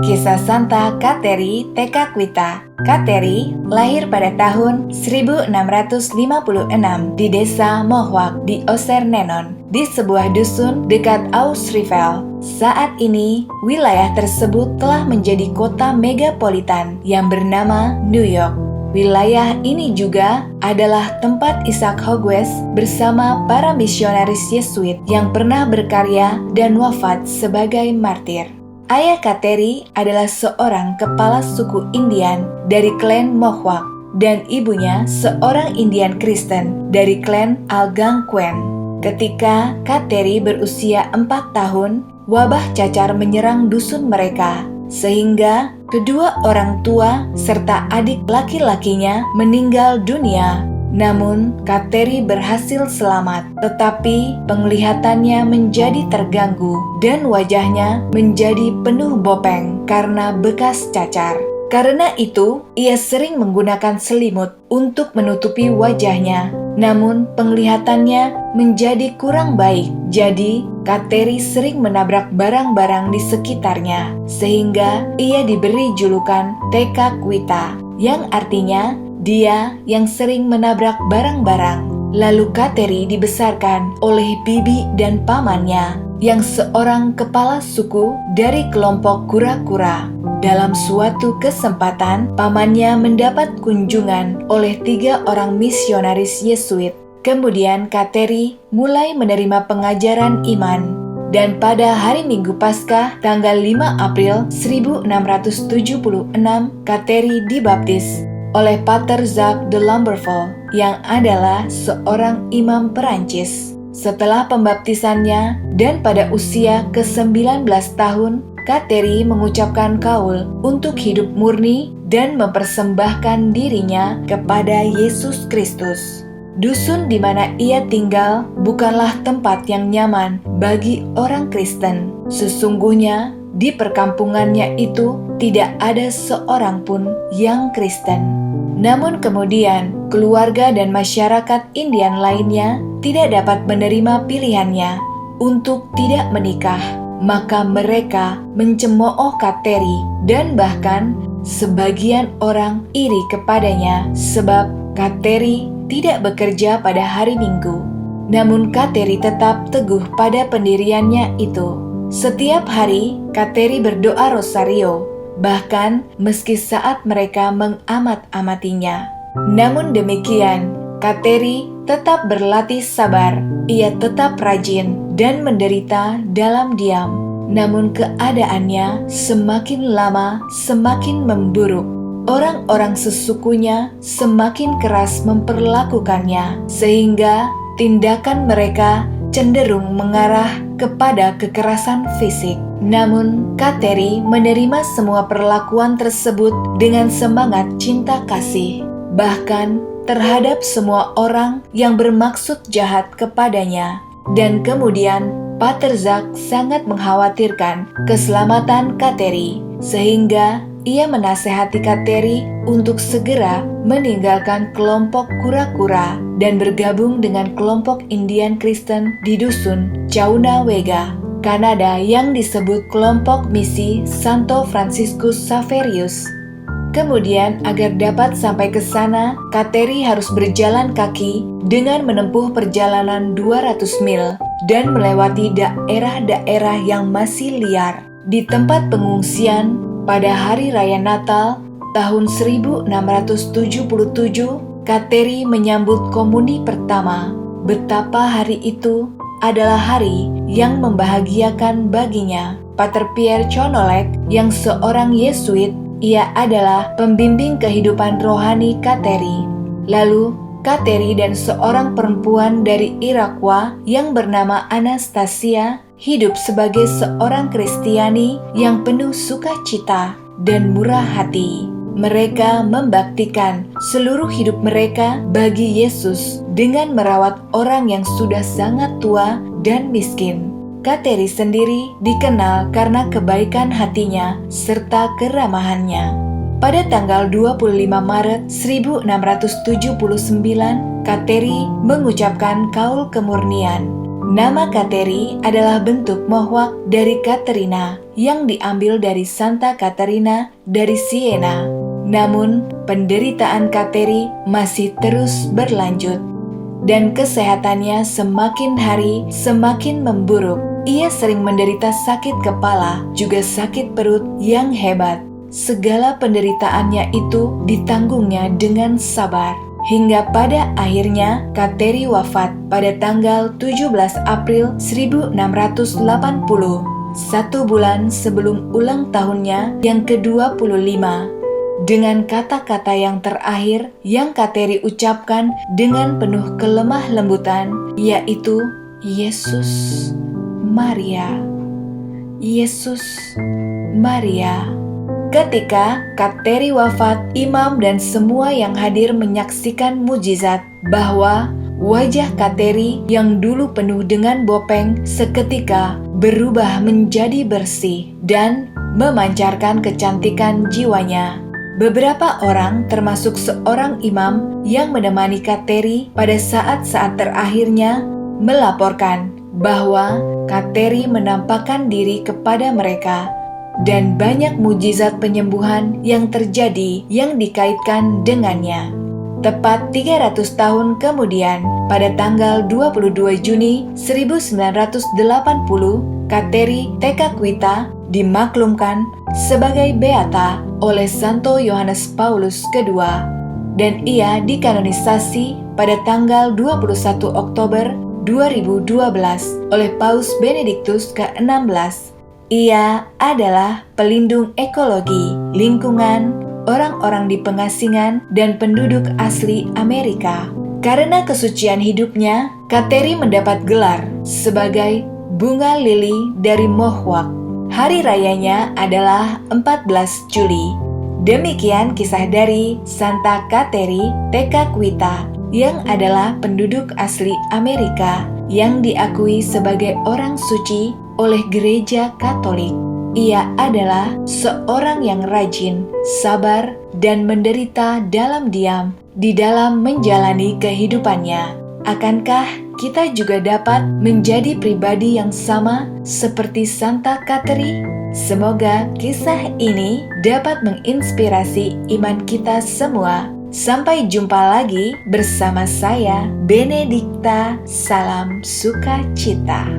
Kisah Santa Kateri Tekakwitha. Kateri lahir pada tahun 1656 di desa Mohwak di Osernenon, di sebuah dusun dekat Ausrivel. Saat ini, wilayah tersebut telah menjadi kota megapolitan yang bernama New York. Wilayah ini juga adalah tempat Isaac Hughes bersama para misionaris Yesuit yang pernah berkarya dan wafat sebagai martir. Ayah Kateri adalah seorang kepala suku Indian dari klan Mohwak dan ibunya seorang Indian Kristen dari klan Algonquin. Ketika Kateri berusia 4 tahun, wabah cacar menyerang dusun mereka, sehingga kedua orang tua serta adik laki-lakinya meninggal dunia. Namun, Kateri berhasil selamat, tetapi penglihatannya menjadi terganggu dan wajahnya menjadi penuh bopeng karena bekas cacar. Karena itu, ia sering menggunakan selimut untuk menutupi wajahnya. Namun, penglihatannya menjadi kurang baik. Jadi, Kateri sering menabrak barang-barang di sekitarnya, sehingga ia diberi julukan Tekakwitha, yang artinya dia yang sering menabrak barang-barang. Lalu Kateri dibesarkan oleh bibi dan pamannya, yang seorang kepala suku dari kelompok kura-kura. Dalam suatu kesempatan, pamannya mendapat kunjungan oleh 3 orang misionaris Yesuit. Kemudian Kateri mulai menerima pengajaran iman. Dan pada hari Minggu Paskah, tanggal 5 April 1676, Kateri dibaptis oleh Pater Jacques de Lamberville yang adalah seorang imam Perancis. Setelah pembaptisannya dan pada usia ke-19 tahun, Kateri mengucapkan kaul untuk hidup murni dan mempersembahkan dirinya kepada Yesus Kristus. Dusun di mana ia tinggal bukanlah tempat yang nyaman bagi orang Kristen. Sesungguhnya di perkampungannya itu tidak ada seorang pun yang Kristen. Namun kemudian, keluarga dan masyarakat Indian lainnya tidak dapat menerima pilihannya untuk tidak menikah. Maka mereka mencemooh Kateri dan bahkan sebagian orang iri kepadanya sebab Kateri tidak bekerja pada hari Minggu. Namun Kateri tetap teguh pada pendiriannya itu. Setiap hari, Kateri berdoa rosario, bahkan meski saat mereka mengamat-amatinya. Namun demikian, Kateri tetap berlatih sabar. Ia tetap rajin dan menderita dalam diam. Namun keadaannya semakin lama semakin memburuk. Orang-orang sesukunya semakin keras memperlakukannya, sehingga tindakan mereka cenderung mengarah kepada kekerasan fisik. Namun, Kateri menerima semua perlakuan tersebut dengan semangat cinta kasih, bahkan terhadap semua orang yang bermaksud jahat kepadanya. Dan kemudian, Pater Jacques sangat mengkhawatirkan keselamatan Kateri, sehingga ia menasehati Kateri untuk segera meninggalkan kelompok kura-kura dan bergabung dengan kelompok Indian Kristen di dusun Caughnawaga, Kanada yang disebut kelompok misi Santo Franciscus Xaverius. Kemudian agar dapat sampai ke sana, Kateri harus berjalan kaki dengan menempuh perjalanan 200 mil dan melewati daerah-daerah yang masih liar. Di tempat pengungsian, pada hari raya Natal tahun 1677, Kateri menyambut komuni pertama. Betapa hari itu adalah hari yang membahagiakan baginya. Pater Pierre Chonolek yang seorang Yesuit, ia adalah pembimbing kehidupan rohani Kateri. Lalu, Kateri dan seorang perempuan dari Irakwa yang bernama Anastasia hidup sebagai seorang Kristiani yang penuh sukacita dan murah hati. Mereka membaktikan seluruh hidup mereka bagi Yesus dengan merawat orang yang sudah sangat tua dan miskin. Kateri sendiri dikenal karena kebaikan hatinya serta keramahannya. Pada tanggal 25 Maret 1679, Kateri mengucapkan kaul kemurnian. Nama Kateri adalah bentuk mohwak dari Katerina yang diambil dari Santa Caterina dari Siena. Namun, penderitaan Kateri masih terus berlanjut dan kesehatannya semakin hari semakin memburuk. Ia sering menderita sakit kepala, juga sakit perut yang hebat. Segala penderitaannya itu ditanggungnya dengan sabar. Hingga pada akhirnya Kateri wafat pada tanggal 17 April 1680, 1 bulan sebelum ulang tahunnya yang ke-25. Dengan kata-kata yang terakhir yang Kateri ucapkan dengan penuh kelemah lembutan, yaitu Yesus, Maria, Yesus, Maria. Ketika Kateri wafat, imam dan semua yang hadir menyaksikan mujizat bahwa wajah Kateri yang dulu penuh dengan bopeng seketika berubah menjadi bersih dan memancarkan kecantikan jiwanya. Beberapa orang termasuk seorang imam yang menemani Kateri pada saat-saat terakhirnya melaporkan bahwa Kateri menampakkan diri kepada mereka dan banyak mujizat penyembuhan yang terjadi yang dikaitkan dengannya. Tepat 300 tahun kemudian, pada tanggal 22 Juni 1980, Kateri Tekakwitha dimaklumkan sebagai beata oleh Santo Yohanes Paulus II dan ia dikanonisasi pada tanggal 21 Oktober 2012 oleh Paus Benediktus ke-16. Ia adalah pelindung ekologi, lingkungan, orang-orang di pengasingan, dan penduduk asli Amerika. Karena kesucian hidupnya, Kateri mendapat gelar sebagai bunga lili dari mohwak. Hari rayanya adalah 14 Juli. Demikian kisah dari Santa Kateri Tekakwitha yang adalah penduduk asli Amerika yang diakui sebagai orang suci oleh Gereja Katolik. Ia adalah seorang yang rajin, sabar, dan menderita dalam diam di dalam menjalani kehidupannya. Akankah kita juga dapat menjadi pribadi yang sama seperti Santa Kateri? Semoga kisah ini dapat menginspirasi iman kita semua. Sampai jumpa lagi bersama saya, Benedikta. Salam sukacita.